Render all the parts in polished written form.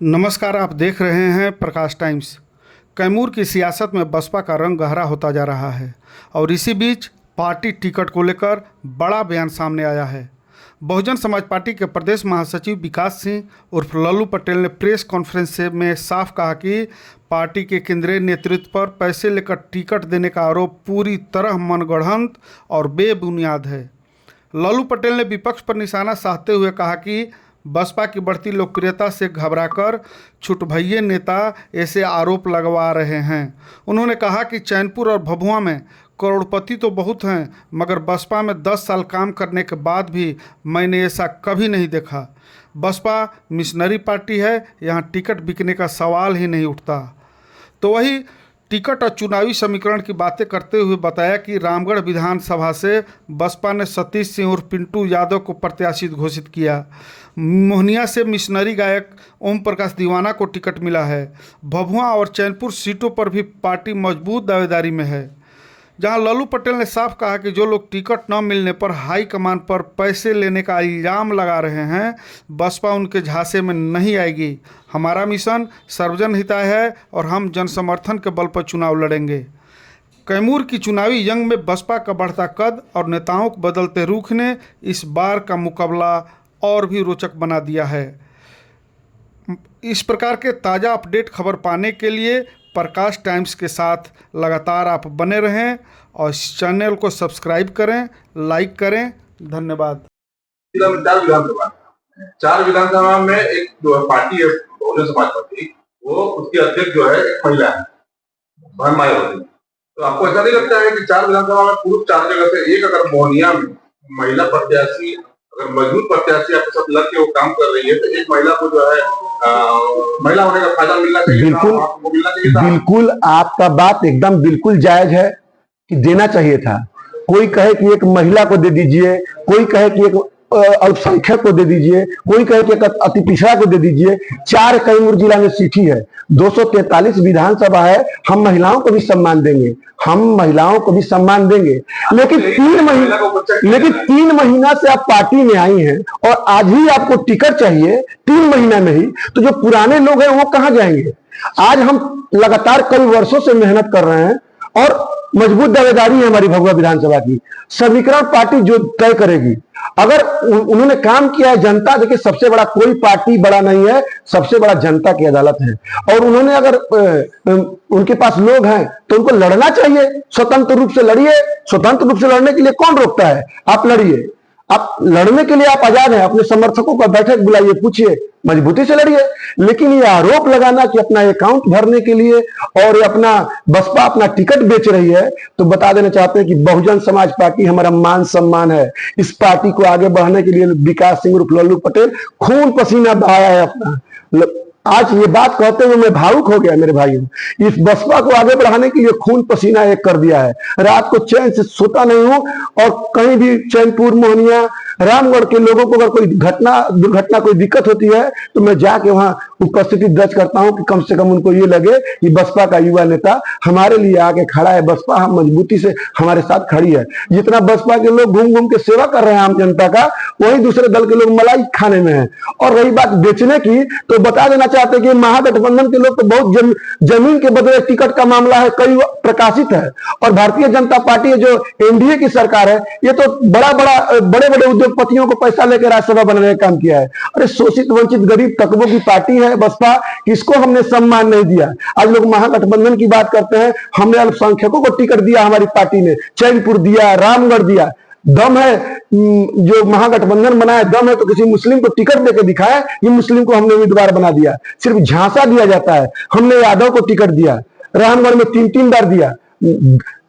नमस्कार, आप देख रहे हैं प्रकाश टाइम्स। कैमूर की सियासत में बसपा का रंग गहरा होता जा रहा है और इसी बीच पार्टी टिकट को लेकर बड़ा बयान सामने आया है। बहुजन समाज पार्टी के प्रदेश महासचिव विकास सिंह उर्फ लल्लू पटेल ने प्रेस कॉन्फ्रेंस में साफ कहा कि पार्टी के केंद्रीय नेतृत्व पर पैसे लेकर टिकट देने का आरोप पूरी तरह मनगढ़ंत और बेबुनियाद है। लल्लू पटेल ने विपक्ष पर निशाना साधते हुए कहा कि बसपा की बढ़ती लोकप्रियता से घबराकर छुटभइये नेता ऐसे आरोप लगवा रहे हैं। उन्होंने कहा कि चैनपुर और भभुआ में करोड़पति तो बहुत हैं, मगर बसपा में 10 साल काम करने के बाद भी मैंने ऐसा कभी नहीं देखा। बसपा मिशनरी पार्टी है, यहाँ टिकट बिकने का सवाल ही नहीं उठता। तो वही टिकट और चुनावी समीकरण की बातें करते हुए बताया कि रामगढ़ विधानसभा से बसपा ने सतीश सिंह और पिंटू यादव को प्रत्याशी घोषित किया। मोहनिया से मिशनरी गायक ओम प्रकाश दीवाना को टिकट मिला है। भभुआ और चैनपुर सीटों पर भी पार्टी मजबूत दावेदारी में है, जहां लल्लू पटेल ने साफ कहा कि जो लोग टिकट न मिलने पर हाईकमान पर पैसे लेने का इल्ज़ाम लगा रहे हैं, बसपा उनके झांसे में नहीं आएगी। हमारा मिशन सर्वजन हिताय है और हम जनसमर्थन के बल पर चुनाव लड़ेंगे। कैमूर की चुनावी जंग में बसपा का बढ़ता कद और नेताओं के बदलते रुख ने इस बार का मुकाबला और भी रोचक बना दिया है। इस प्रकार के ताज़ा अपडेट खबर पाने के लिए प्रकाश टाइम्स के साथ लगातार आप बने रहें और इस चैनल को सब्सक्राइब करें, लाइक करें। धन्यवाद। चार विधानसभा में एक पार्टी है बहुजन समाज पार्टी, वो उसकी अध्यक्ष जो है एक महिला है, बहन मायावती। तो आपको ऐसा नहीं लगता है कि चार विधानसभा में पूर्व चार जगह से एक अगर मोहनिया में महिला प्रत्याशी, अगर मजबूत प्रत्याशी आपके साथ लग के वो काम कर रही है, तो एक महिला को जो है महिला होने का फायदा मिलना चाहिए। बिल्कुल आपका बात एकदम बिल्कुल जायज है कि देना चाहिए था। कोई कहे कि एक महिला को दे दीजिए, कोई कहे कि एक अल्पसंख्यक को दे दीजिए, कोई कहे कि एक अति पिछड़ा को दे दीजिए। 4 कैमूर जिला में सीट है, 243 विधानसभा है। हम महिलाओं को भी सम्मान देंगे, हम महिलाओं को भी सम्मान देंगे। लेकिन 3 महीना से आप पार्टी में आई हैं और आज ही आपको टिकट चाहिए 3 महीना में ही, तो जो पुराने लोग हैं वो कहां जाएंगे? आज हम लगातार कई वर्षों से मेहनत कर रहे हैं और मजबूत दावेदारी है हमारी भभुआ विधानसभा की। समीकरण पार्टी जो तय करेगी। अगर उन्होंने काम किया है, जनता देखिए सबसे बड़ा कोई पार्टी बड़ा नहीं है, सबसे बड़ा जनता की अदालत है। और उन्होंने अगर उनके पास लोग हैं तो उनको लड़ना चाहिए, स्वतंत्र रूप से लड़िए। स्वतंत्र रूप से लड़ने के लिए कौन रोकता है? आप लड़िए, आप लड़ने के लिए आप आजाद हैं। अपने समर्थकों का बैठक बुलाइए, पूछिए, मजबूती से लड़िए। लेकिन ये आरोप लगाना कि अपना अकाउंट भरने के लिए और अपना बसपा अपना टिकट बेच रही है, तो बता देना चाहते हैं कि बहुजन समाज पार्टी हमारा मान सम्मान है। इस पार्टी को आगे बढ़ाने के लिए विकास सिंह उर्फ लल्लू पटेल खून पसीना बहाया है अपना। आज ये बात कहते हुए मैं भावुक हो गया मेरे भाइयों। इस बसपा को आगे बढ़ाने के लिए खून पसीना एक कर दिया है। रात को चैन से सोता नहीं हूं और कहीं भी चैनपुर, मोहनिया, रामगढ़ के लोगों को अगर कोई दुर्घटना कोई दिक्कत होती है तो मैं जाके वहां उपस्थिति दर्ज करता हूं कि कम से कम उनको ये लगे कि बसपा का युवा नेता हमारे लिए आके खड़ा है। बसपा हम मजबूती से हमारे साथ खड़ी है। जितना बसपा के लोग घूम घूम के सेवा कर रहे हैं आम जनता का, वही दूसरे दल के लोग मलाई खाने में है। और रही बात बेचने की, तो बता देना चाहते कि महागठबंधन के लोग तो बहुत जमीन के बदले टिकट का मामला है, कई प्रकाशित है। और भारतीय जनता पार्टी जो एनडीए की सरकार है, ये तो बड़े बड़े उद्योगपतियों को पैसा लेकर राज्यसभा बनाने का काम किया है। अरे शोषित वंचित गरीब तबकों की पार्टी है बसपा, किसको हमने सम्मान नहीं दिया। आज लोग महागठबंधन की बात करते हैं, हमने अल्पसंख्यकों को टिकट दिया, हमारी पार्टी ने चैनपुर दिया, रामगढ़ दिया। दम है जो महागठबंधन बनाया, दम है तो किसी मुस्लिम को टिकट देकर दिखाए, ये मुस्लिम को हमने उम्मीदवार बना दिया। सिर्फ झांसा दिया जाता है। हमने यादव को टिकट दिया, रामगढ़ में 3 बार दिया।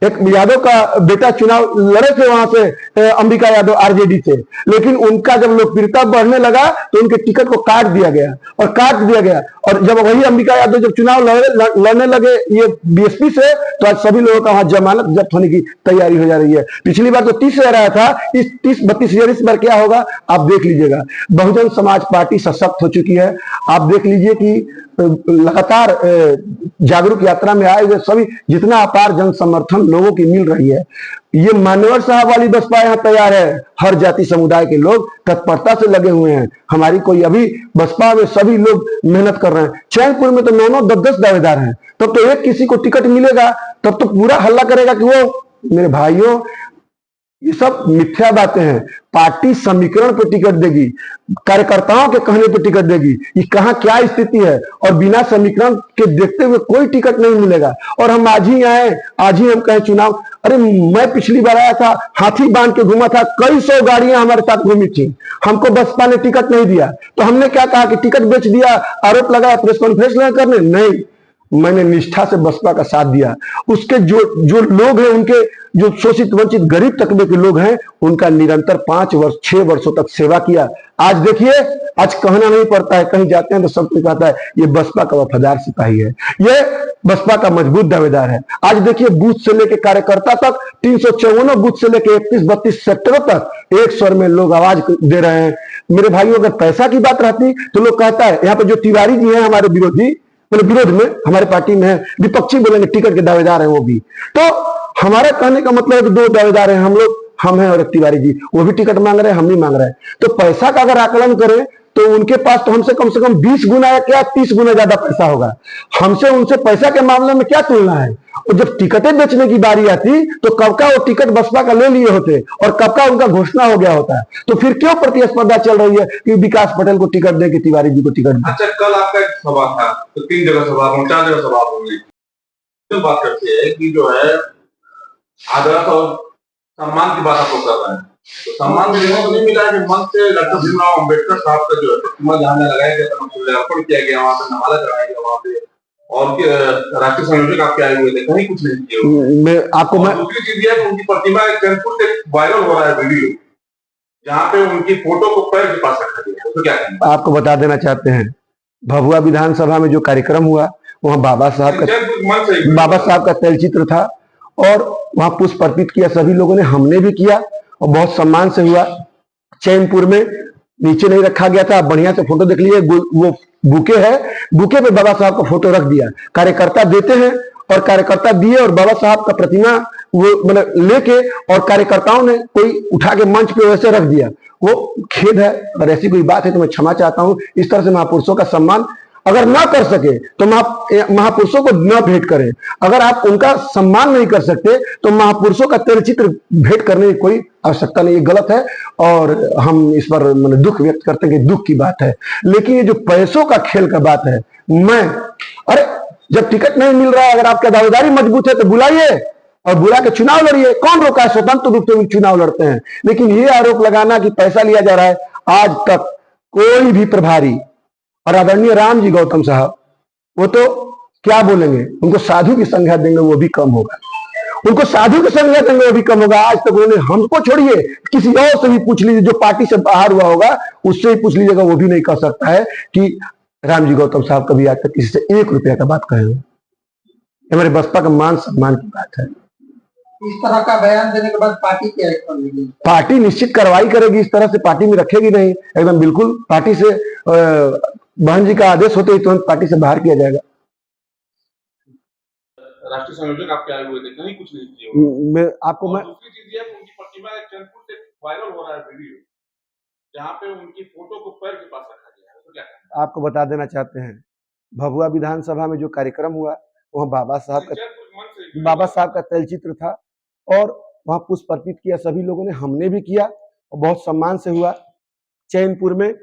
एक यादव का बेटा चुनाव लड़े थे वहां से, अंबिका यादव आरजेडी से, लेकिन उनका जब लोकप्रियता बढ़ने लगा तो उनके टिकट को काट दिया गया। और जब वही अंबिका यादव जब चुनाव लड़ने लगे ये बीएसपी से, तो आज सभी लोगों का वहां जमानत जब्त होने की तैयारी हो जा रही है। पिछली बार तो 30 रह रहा था, इस 30-32 इस बार क्या होगा आप देख लीजिएगा। बहुजन समाज पार्टी सशक्त हो चुकी है। आप देख लीजिए कि लगातार जागरूक यात्रा में आए हुए सभी जितना अपार जन समर्थन लोगों की मिल रही है, ये मान्यवर साहब वाली बसपा यहाँ तैयार है। हर जाति समुदाय के लोग तत्परता से लगे हुए हैं। हमारी कोई अभी बसपा में सभी लोग मेहनत कर रहे हैं। चैनपुर में तो 9-9 10-10 दावेदार हैं, तब तो एक किसी को टिकट मिलेगा तब तो पूरा हल्ला करेगा कि वो मेरे भाइयों, ये सब मिथ्या बातें हैं। पार्टी समीकरण पर टिकट देगी, कार्यकर्ताओं के कहने पर टिकट देगी। ये कहां क्या स्थिति है, और बिना समीकरण के देखते हुए कोई टिकट नहीं मिलेगा। और हम आज ही आए, आज ही हम कहें चुनाव, अरे मैं पिछली बार आया था, हाथी बांध के घूमा था, कई सौ गाड़ियां हमारे साथ घूमी थी, हमको बसपा ने टिकट नहीं दिया। तो हमने क्या कहा कि टिकट बेच दिया, आरोप लगाया, प्रेस कॉन्फ्रेंस करने नहीं, मैंने निष्ठा से बसपा का साथ दिया। उसके जो जो लोग हैं, उनके जो शोषित वंचित गरीब तबके के लोग हैं, उनका निरंतर 5 वर्ष 6 वर्षों तक सेवा किया। आज देखिए, आज कहना नहीं पड़ता है, कहीं जाते हैं तो सब कोई कहता है ये बसपा का वफादार सिपाही है, ये बसपा का मजबूत दावेदार है। आज देखिए, बूथ से लेकर कार्यकर्ता तक 354 बूथ से लेकर 31-32 सेक्टरों तक एक स्वर में लोग आवाज दे रहे हैं। मेरे भाइयों, अगर पैसा की बात रहती तो लोग कहता है, यहाँ पे जो तिवारी जी हैं हमारे विरोधी, मतलब विरोध में हमारे पार्टी में है, विपक्षी बोलेंगे टिकट के दावेदार हैं वो भी। तो हमारा कहने का मतलब है कि 2 दावेदार हैं हम लोग, हम हैं और एक तिवारी जी, वो भी टिकट मांग रहे हैं, हम भी मांग रहे हैं। तो पैसा का अगर आकलन करें तो उनके पास तो हमसे कम से कम 20 गुना या क्या 30 गुना ज्यादा पैसा होगा। हमसे उनसे पैसा के मामले में क्या तुलना है। और जब टिकटें बेचने की बारी आती तो कब का वो टिकट बसपा का ले लिए होते और कब का उनका घोषणा हो गया होता है। तो फिर क्यों प्रतिस्पर्धा चल रही है कि विकास पटेल को टिकट दे कि तिवारी जी को टिकट दे। अच्छा, कल आपका एक सभा था, तो 3 जगह सभा, 4 जगह सभा होगी। तो बात करते हैं कि जो है आदर्श और सम्मान की बात आप लोग कर रहे हैं, तो सम्मान देने को नहीं मिला है कि मंच से डॉक्टर भीमराव अम्बेडकर साहब का जो है प्रतिमा जहाँ लगाया गया था, अर्पण किया गया, वहां पे नमाला कराया गया वहां पे, और राष्ट्रीय संयोजक आपके आए हुए थे, कहीं कुछ नहीं किया। मैं आपको दूसरी चीज ये है कि उनकी प्रतिमा चैनपुर से वायरल हो रहा है वीडियो, जहाँ पे उनकी फोटो को पैर के पास रखा गया है, तो क्या कहेंगे। आपको बता देना चाहते हैं, भभुआ विधानसभा में जो कार्यक्रम हुआ वहां बाबा साहब का तैलचित्र था और वहां पुष्प अर्पित किया सभी लोगों ने, हमने भी किया और बहुत सम्मान से हुआ। चैनपुर में नीचे नहीं रखा गया था, बढ़िया से फोटो देख लीजिए, वो बुके है, बुके पे बाबा साहब का फोटो रख दिया। कार्यकर्ता देते हैं और कार्यकर्ता दिए और बाबा साहब का प्रतिमा वो मतलब लेके और कार्यकर्ताओं ने कोई उठा के मंच पे वैसे रख दिया। वो खेद है, अगर ऐसी कोई बात है तो मैं क्षमा चाहता हूं। इस तरह से महापुरुषों का सम्मान अगर ना कर सके तो महापुरुषों को न भेंट करें। अगर आप उनका सम्मान नहीं कर सकते तो महापुरुषों का तैलचित्र भेंट करने की कोई आवश्यकता नहीं, ये गलत है और हम इस पर मतलब दुख व्यक्त करते हैं कि दुख की बात है। लेकिन ये जो पैसों का खेल का बात है, अरे जब टिकट नहीं मिल रहा है, अगर आपका दावेदारी मजबूत है तो बुलाइए और बुला के चुनाव लड़िए। कौन रोका है, स्वतंत्र रूप से चुनाव लड़ते हैं। लेकिन ये आरोप लगाना कि पैसा लिया जा रहा है, आज तक कोई भी प्रभारी और आदरणीय राम जी गौतम साहब, वो तो क्या बोलेंगे, उनको साधु की संज्ञा देंगे वो भी कम होगा, उनको साधु की संज्ञा देंगे वो भी कम होगा। आज तक उन्होंने, हमको छोड़िए, किसी और से भी पूछ लीजिए जो पार्टी से बाहर हुआ होगा, उससे भी पूछ लीजिएगा, वो भी नहीं कह सकता है कि राम जी गौतम साहब कभी आज तक किसी से 1 रुपया का बात कहे। हमारे बसपा का मान सम्मान की बात है। इस तरह का बयान देने के बाद पार्टी क्या एक्शन लेगी? पार्टी निश्चित कार्रवाई करेगी, इस तरह से पार्टी में रखेगी नहीं, एकदम बिल्कुल पार्टी से बहन जी का आदेश होते ही तुरंत पार्टी से बाहर किया जाएगा। राष्ट्रीय संयोजक आपके आए हुए थे, कहीं कुछ नहीं किया। मैं आपको दूसरी चीज ये है कि उनकी प्रतिमा चैनपुर से वायरल हो रहा है वीडियो, जहाँ पे उनकी फोटो को पैर के पास रखा गया है, तो क्या कहेंगे। आपको बता देना चाहते हैं, भभुआ विधानसभा में जो कार्यक्रम हुआ वहां बाबा साहब का तैलचित्र था और वहां पुष्प अर्पित किया सभी लोगों ने, हमने भी किया और बहुत सम्मान से हुआ। चैनपुर में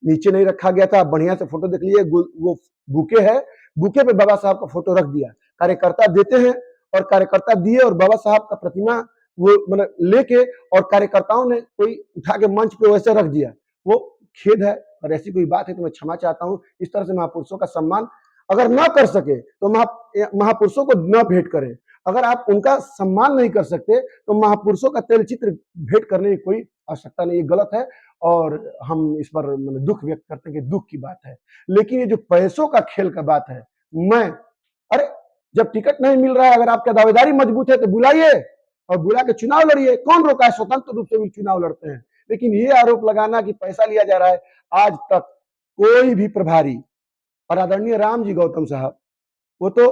नीचे नहीं रखा गया था, बढ़िया से फोटो देख लीजिए, वो बुके है, बुके पे बाबा साहब का फोटो रख दिया। कार्यकर्ता देते हैं और कार्यकर्ता दिए और बाबा साहब का प्रतिमा वो मतलब लेके और कार्यकर्ताओं ने कोई उठा के मंच पे वैसे रख दिया। वो खेद है, और ऐसी कोई बात है तो मैं क्षमा चाहता हूं। इस तरह से महापुरुषों का सम्मान अगर ना कर सके तो महापुरुषों को न भेंट करें। अगर आप उनका सम्मान नहीं कर सकते तो महापुरुषों का तैलचित्र भेंट करने की कोई आवश्यकता नहीं, ये गलत है और हम इस पर मतलब दुख व्यक्त करते हैं कि दुख की बात है। लेकिन ये जो पैसों का खेल का बात है, अरे जब टिकट नहीं मिल रहा है, अगर आपका दावेदारी मजबूत है तो बुलाइए और बुला के चुनाव लड़िए। कौन रोका है, स्वतंत्र रूप से भी चुनाव लड़ते हैं। लेकिन ये आरोप लगाना कि पैसा लिया जा रहा है, आज तक कोई भी प्रभारी और आदरणीय राम जी गौतम साहब, वो तो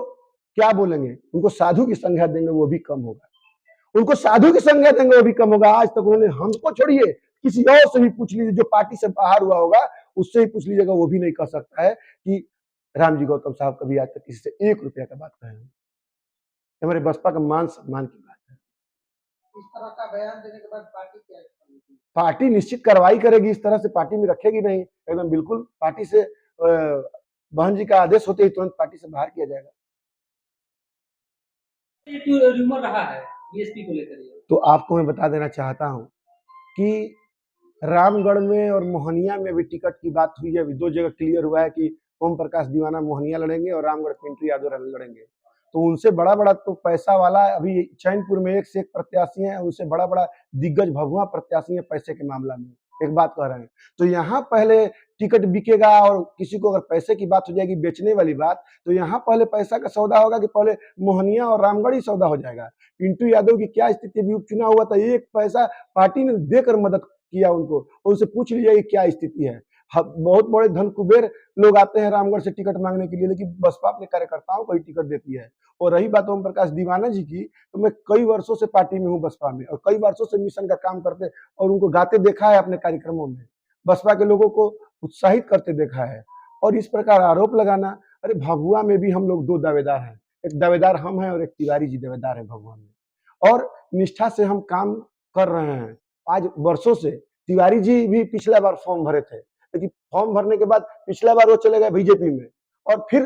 क्या बोलेंगे, उनको साधु की संज्ञा देंगे वो भी कम होगा, उनको साधु की संज्ञा देंगे वो भी कम होगा। आज तक उन्होंने, हमको छोड़िए, किसी और से भी पूछ लीजिए जो पार्टी से बाहर हुआ होगा, उससे ही पूछ लीजिएगा, वो भी नहीं कह सकता है कि राम जी गौतम साहब कभी आज तक किसी से 1 रुपया का बात कहे हैं। हमारे बसपा का मान सम्मान की बात है। इस तरह का बयान देने के बाद पार्टी क्या करेगी? पार्टी निश्चित कार्रवाई करेगी, इस तरह से पार्टी में रखेगी नहीं, एकदम बिल्कुल पार्टी से बहन जी का आदेश होते ही तुरंत पार्टी से बाहर किया जाएगा। ये रूमर रहा है बीएसपी को लेकर, तो आपको मैं बता देना चाहता हूं कि रामगढ़ में और मोहनिया में भी टिकट की बात हुई है। अभी 2 जगह क्लियर हुआ है कि ओम प्रकाश दीवाना मोहनिया लड़ेंगे और रामगढ़ पिंटू यादव लड़ेंगे। तो उनसे बड़ा बड़ा तो पैसा वाला अभी चैनपुर में 1 से 1 प्रत्याशी हैं, उनसे बड़ा बड़ा दिग्गज भगवा प्रत्याशी है पैसे के मामला में, एक बात कह रहे हैं। तो यहाँ पहले टिकट बिकेगा, और किसी को अगर पैसे की बात हो जाएगी, बेचने वाली बात, तो यहाँ पहले पैसा का सौदा होगा कि पहले मोहनिया और रामगढ़ ही सौदा हो जाएगा। पिंटू यादव की क्या स्थिति, भी उपचुनाव हुआ था, 1 पैसा पार्टी ने देकर मदद किया उनको, उनसे पूछ लीजिए क्या स्थिति है। बहुत बड़े धन कुबेर लोग आते हैं रामगढ़ से टिकट मांगने के लिए, लेकिन बसपा अपने कार्यकर्ताओं को ही टिकट देती है। और रही बात ओम प्रकाश दीवाना जी की, तो मैं कई वर्षों से पार्टी में हूँ बसपा में, और कई वर्षों से मिशन का काम करते और उनको गाते देखा है अपने कार्यक्रमों में, बसपा के लोगों को उत्साहित करते देखा है। और इस प्रकार आरोप लगाना, अरे भभुआ में भी हम लोग 2 दावेदार हैं, एक दावेदार हम हैं और एक तिवारी जी दावेदार है भभुआ में, और निष्ठा से हम काम कर रहे हैं। आज वर्षों से तिवारी जी भी पिछला बार फॉर्म भरे थे, लेकिन फॉर्म भरने के बाद पिछला बार वो चले गए बीजेपी में, और फिर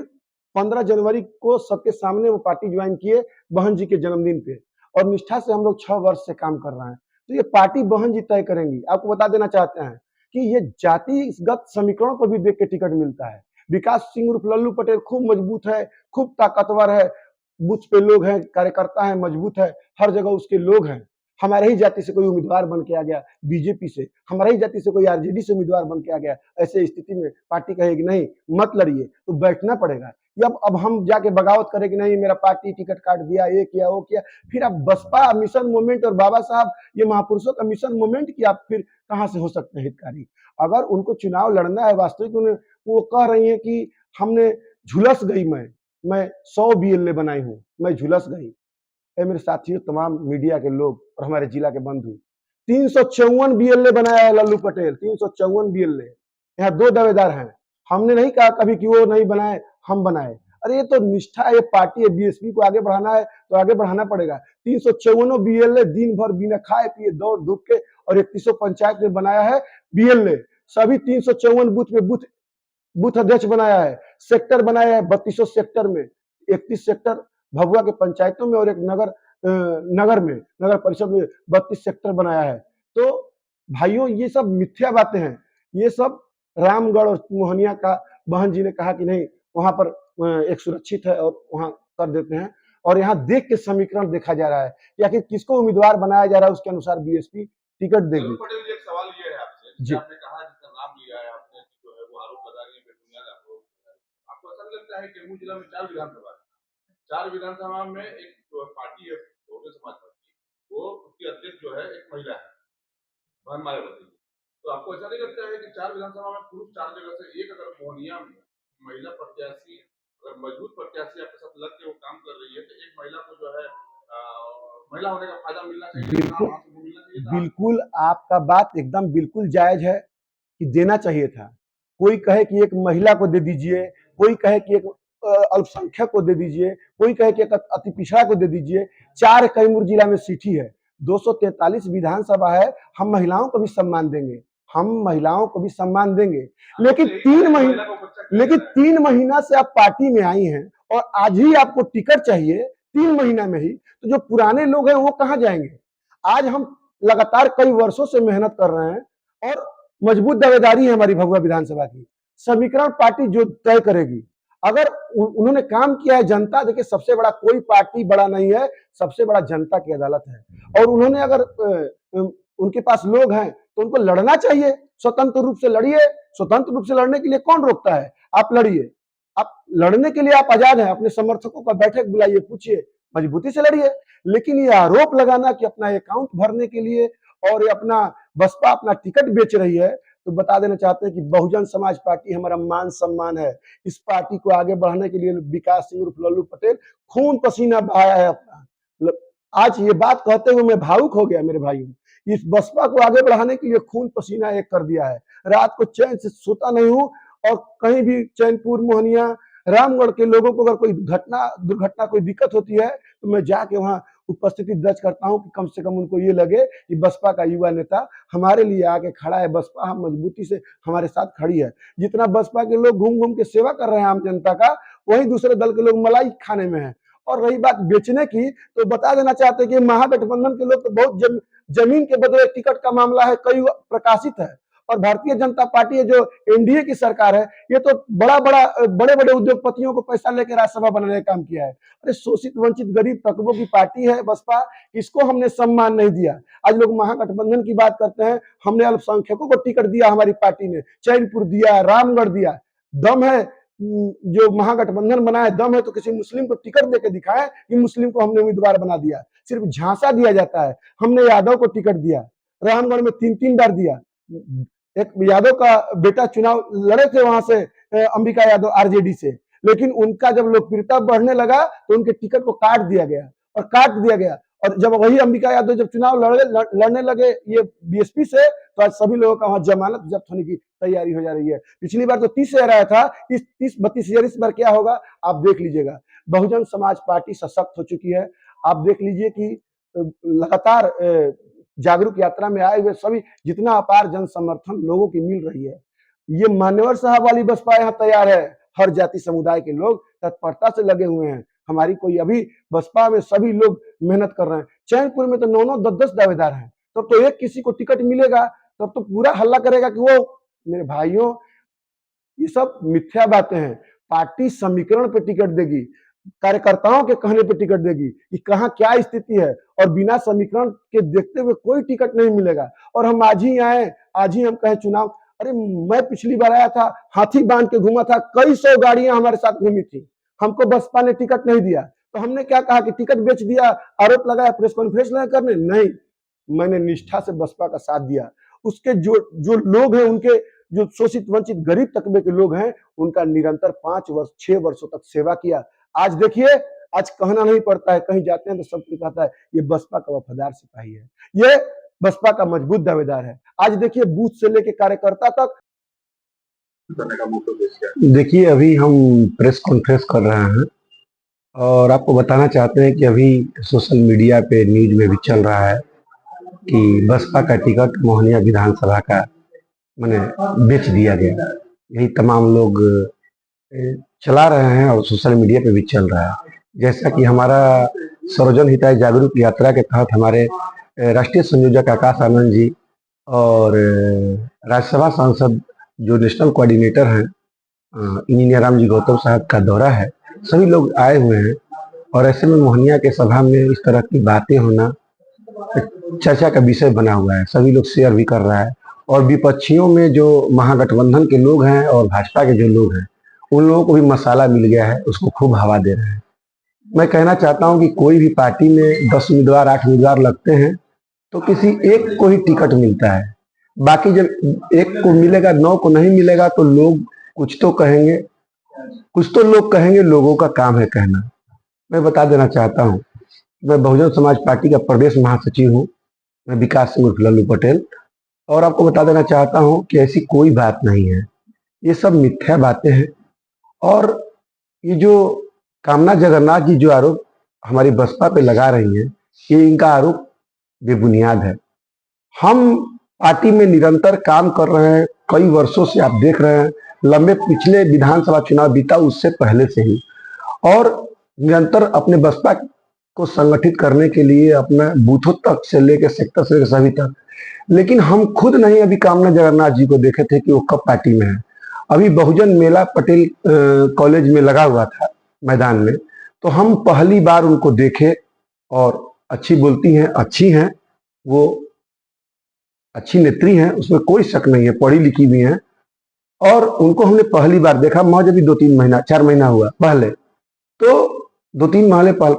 15 जनवरी को सबके सामने वो पार्टी ज्वाइन किए बहन जी के जन्मदिन पे, और निष्ठा से हम लोग 6 वर्ष से काम कर रहे हैं। तो ये पार्टी बहन जी तय करेंगी। आपको बता देना चाहते हैं कि ये जातिगत समीकरणों पर भी देख के टिकट मिलता है। विकास सिंह उर्फ लल्लू पटेल खूब मजबूत है, खूब ताकतवर है, बूथ पे लोग हैं, कार्यकर्ता है, मजबूत है, हर जगह उसके लोग हैं। हमारे ही जाति से कोई उम्मीदवार बन के आ गया बीजेपी से, हमारे ही जाति से कोई आरजेडी से उम्मीदवार बन के आ गया, ऐसे स्थिति में पार्टी कहेगी नहीं मत लड़िए, तो बैठना पड़ेगा। अब हम जाके बगावत करें कि नहीं मेरा पार्टी टिकट काट दिया, ये किया वो किया, फिर आप बसपा मिशन मूवमेंट और बाबा साहब ये महापुरुषों का मिशन मूवमेंट की आप फिर कहां से हो सकते हैं हितकारी? अगर उनको चुनाव लड़ना है वास्तविक, वो कह रही है कि हमने झुलस गई, मैं 100 बीएलए बनाई हूँ, मैं झुलस गई। मेरे साथियों, तमाम मीडिया के लोग और हमारे जिला के बंधु, 354 बीएलए बनाया है लल्लू पटेल, 354 बीएलए। यहाँ 2 दावेदार हैं, हमने नहीं कहा कभी कि वो नहीं बनाए, हम बनाए। अरे ये तो निष्ठा है, ये पार्टी है, बीएसपी को आगे बढ़ाना है तो आगे बढ़ाना पड़ेगा। 354 बीएलए दिन भर बिना खाए पिए दौड़ धूप के, और 3100 पंचायत में बनाया है बीएलए, सभी 354 बूथ में बूथ अध्यक्ष बनाया है, सेक्टर बनाया है 3200 सेक्टर में, 31 सेक्टर भभुआ के पंचायतों में, और एक नगर में, नगर परिषद में 32 सेक्टर बनाया है। तो भाइयों, ये सब मिथ्या बातें हैं। ये सब रामगढ़ और मोहनिया का बहन जी ने कहा कि नहीं वहां पर एक सुरक्षित है और वहां कर देते हैं, और यहाँ देख के समीकरण देखा जा रहा है या कि किसको उम्मीदवार बनाया जा रहा है, उसके अनुसार बीएसपी टिकट देगी। पटेल जी, एक सवाल ये है आपसे, जी, आपने कहा जिसका नाम लिया है आपने, जो है वो आरोप लगा रही है बेबुनियाद आरोप। आपको ऐसा नहीं लगता है कि कैमूर जिला में 4 विधानसभा है, 4 विधानसभा में एक जो पार्टी है बहुजन समाज पार्टी, वो उसकी अध्यक्ष जो है एक महिला है, बहन मायावती। तो आपको ऐसा नहीं लगता है कि 4 विधानसभा में पुरुष 4 जगह से, एक अगर मोहनिया में महिला प्रत्याशी, अगर मजबूत प्रत्याशी आपके साथ लग के वो काम कर रही है, तो एक महिला को जो है महिला होने का फायदा मिलना चाहिए, बिल्कुल मिलना चाहिए था। बिल्कुल, आपका बात एकदम बिल्कुल जायज है कि देना चाहिए था। कोई कहे कि एक महिला को दे दीजिए, कोई कहे कि एक अल्पसंख्यक को दे दीजिए, कोई कहे कि एक अति पिछड़ा को दे दीजिए। 4 कैमूर जिला में सीट ही है, 243 विधानसभा है, हम महिलाओं को भी सम्मान देंगे, हम महिलाओं को भी सम्मान देंगे। लेकिन 3 महीना से आप पार्टी में आई हैं और आज ही आपको टिकट चाहिए 3 महीना में ही, तो जो पुराने लोग हैं वो कहां जाएंगे? आज हम लगातार कई वर्षों से मेहनत कर रहे हैं और मजबूत दावेदारी है हमारी भभुआ विधानसभा की। समीकरण पार्टी जो तय करेगी, अगर उन्होंने काम किया है, जनता देखिए सबसे बड़ा कोई पार्टी बड़ा नहीं है, सबसे बड़ा जनता की अदालत है, और उन्होंने अगर उनके पास लोग हैं तो उनको लड़ना चाहिए, स्वतंत्र रूप से लड़िए। स्वतंत्र रूप से लड़ने के लिए कौन रोकता है? आप लड़िए, आप लड़ने के लिए आप आजाद हैं, अपने समर्थकों का बैठक बुलाइए, पूछिए, मजबूती से लड़िए। लेकिन ये आरोप लगाना कि अपना अकाउंट भरने के लिए और ये अपना बसपा अपना टिकट बेच रही है, तो बता देना चाहते हैं कि बहुजन समाज पार्टी हमारा मान सम्मान है। इस पार्टी को आगे बढ़ाने के लिए विकास सिंह उर्फ लल्लू पटेल खून पसीना बहाया है अपना। आज ये बात कहते हुए मैं भावुक हो गया मेरे भाइयों। इस बसपा को आगे बढ़ाने के लिए खून पसीना एक कर दिया है। रात को चैन से सोता नहीं हूं और कहीं भी चैनपुर, मोहनिया, रामगढ़ के लोगों को अगर कोई दुर्घटना कोई दिक्कत होती है तो मैं जाके वहां उपस्थिति दर्ज करता हूं कि कम से कम उनको ये लगे कि बसपा का युवा नेता हमारे लिए आके खड़ा है, बसपा हम मजबूती से हमारे साथ खड़ी है। जितना बसपा के लोग घूम घूम के सेवा कर रहे हैं आम जनता का, वही दूसरे दल के लोग मलाई खाने में है। और रही बात बेचने की, तो बता देना चाहते हैं कि महागठबंधन के लोग तो बहुत जमीन के बदले टिकट का मामला है, कई प्रकाशित है। और भारतीय जनता पार्टी है जो एनडीए की सरकार है, ये तो बड़े बड़े उद्योगपतियों को पैसा लेकर राज्यसभा बनाने का काम किया है। अरे शोषित वंचित गरीब तबकों की पार्टी है बसपा, इसको हमने सम्मान नहीं दिया। आज लोग महागठबंधन की बात करते हैं, हमने अल्पसंख्यकों को टिकट दिया, हमारी पार्टी ने चैनपुर दिया, रामगढ़ दिया। दम है जो महागठबंधन बनाए, दम है तो किसी मुस्लिम को टिकट देके दिखाए कि मुस्लिम को हमने उम्मीदवार बना दिया। सिर्फ झांसा दिया जाता है। हमने यादव को टिकट दिया, रामगढ़ में 3-3 बार दिया। एक यादव का बेटा चुनाव लड़े थे वहां से, अंबिका यादव आरजेडी से, लेकिन उनका जब लोकप्रियता बढ़ने लगा तो उनके टिकट को काट दिया गया। और जब वही अंबिका यादव जब चुनाव लड़ने लगे ये बीएसपी से, तो आज सभी लोगों का वहां जमानत जब्त होने की तैयारी हो जा रही है। पिछली बार तो 30 हजार आया था, इस 30-32 इस बार क्या होगा आप देख लीजिएगा। बहुजन समाज पार्टी सशक्त हो चुकी है। आप देख लीजिए कि लगातार जागरूक यात्रा में आए हुए सभी जितना अपार जन समर्थन लोगों की मिल रही है, ये मान्यवर साहब वाली बसपा यहाँ तैयार है। हर जाति समुदाय के लोग तत्परता से लगे हुए हैं। हमारी कोई अभी बसपा में सभी लोग मेहनत कर रहे हैं। चैनपुर में तो 9-9, 10-10 दावेदार हैं, तब तो एक किसी को टिकट मिलेगा तब तो पूरा हल्ला करेगा कि वो। मेरे भाइयों, ये सब मिथ्या बातें हैं। पार्टी समीकरण पे टिकट देगी, कार्यकर्ताओं के कहने पे टिकट देगी कि कहाँ क्या स्थिति है, और बिना समीकरण के देखते हुए कोई टिकट नहीं मिलेगा। और हम आज ही आए, आज ही हम कहे चुनाव। अरे मैं पिछली बार आया था, हाथी बांध के घूमा था, कई 100 गाड़ियां हमारे साथ घूमी थी, हमको बसपा ने टिकट नहीं दिया। तो हमने क्या कहा कि टिकट बेच दिया, आरोप लगाया, प्रेस कॉन्फ्रेंस करने नहीं, मैंने निष्ठा से बसपा का साथ दिया। उसके जो लोग हैं, उनके जो शोषित वंचित गरीब तबके के लोग हैं, उनका निरंतर 5 वर्ष 6 वर्षों तक सेवा किया। आज देखिए, आज कहना नहीं पड़ता है, कहीं जाते हैं तो सब कोई कहता है ये बसपा का वफादार सिपाही है, ये बसपा का मजबूत दावेदार है। आज देखिए बूथ से लेके कार्यकर्ता तक। देखिए अभी हम प्रेस कॉन्फ्रेंस कर रहे हैं और आपको बताना चाहते हैं कि अभी सोशल मीडिया पे न्यूज में भी चल रहा है कि बसपा का टिकट मोहनिया विधानसभा का मैंने बेच दिया गया। यही तमाम लोग चला रहे हैं और सोशल मीडिया पे भी चल रहा है। जैसा कि हमारा सर्वजन हिताय जागरूक यात्रा के तहत हमारे राष्ट्रीय संयोजक आकाश आनंद जी और राज्यसभा सांसद जो नेशनल कोऑर्डिनेटर हैं इंजीनियर राम जी गौतम साहब का दौरा है, सभी लोग आए हुए हैं। और ऐसे में मोहनिया के सभा में इस तरह की बातें होना चर्चा का विषय बना हुआ है, सभी लोग शेयर भी कर रहा है। और विपक्षियों में जो महागठबंधन के लोग हैं और भाजपा के जो लोग हैं, उन लोगों को भी मसाला मिल गया है, उसको खूब हवा दे रहे हैं। मैं कहना चाहता हूं कि कोई भी पार्टी में 10 उम्मीदवार 8 उम्मीदवार लगते हैं तो किसी एक को ही टिकट मिलता है। बाकी जब एक को मिलेगा 9 को नहीं मिलेगा तो लोग कुछ तो कहेंगे, कुछ तो लोग कहेंगे, लोगों का काम है कहना। मैं बता देना चाहता हूं, मैं बहुजन समाज पार्टी का प्रदेश महासचिव हूं, मैं विकास सिंह उर्फ लल्लू पटेल। और आपको बता देना चाहता हूं कि ऐसी कोई बात नहीं है, ये सब मिथ्या बातें हैं। और ये जो कामना जगन्नाथ जी जो आरोप हमारी बसपा पे लगा रही हैं, ये इनका आरोप बेबुनियाद है। हम पार्टी में निरंतर काम कर रहे हैं, कई वर्षों से आप देख रहे हैं, लंबे पिछले विधानसभा चुनाव बीता उससे पहले से ही, और निरंतर अपने बसपा को संगठित करने के लिए अपने बूथों तक से लेकर सेक्टर से सभी तक। लेकिन हम खुद नहीं अभी कामना जगन्नाथ जी को देखे थे कि वो कब पार्टी में है। अभी बहुजन मेला पटेल कॉलेज में लगा हुआ था मैदान में, तो हम पहली बार उनको देखे। और अच्छी बोलती हैं, अच्छी हैं, वो अच्छी नेत्री हैं, उसमें कोई शक नहीं है, पढ़ी लिखी भी हैं। और उनको हमने पहली बार देखा, मौज अभी 2-3 महीना 4 महीना हुआ पहले, तो 2-3 महीने पहले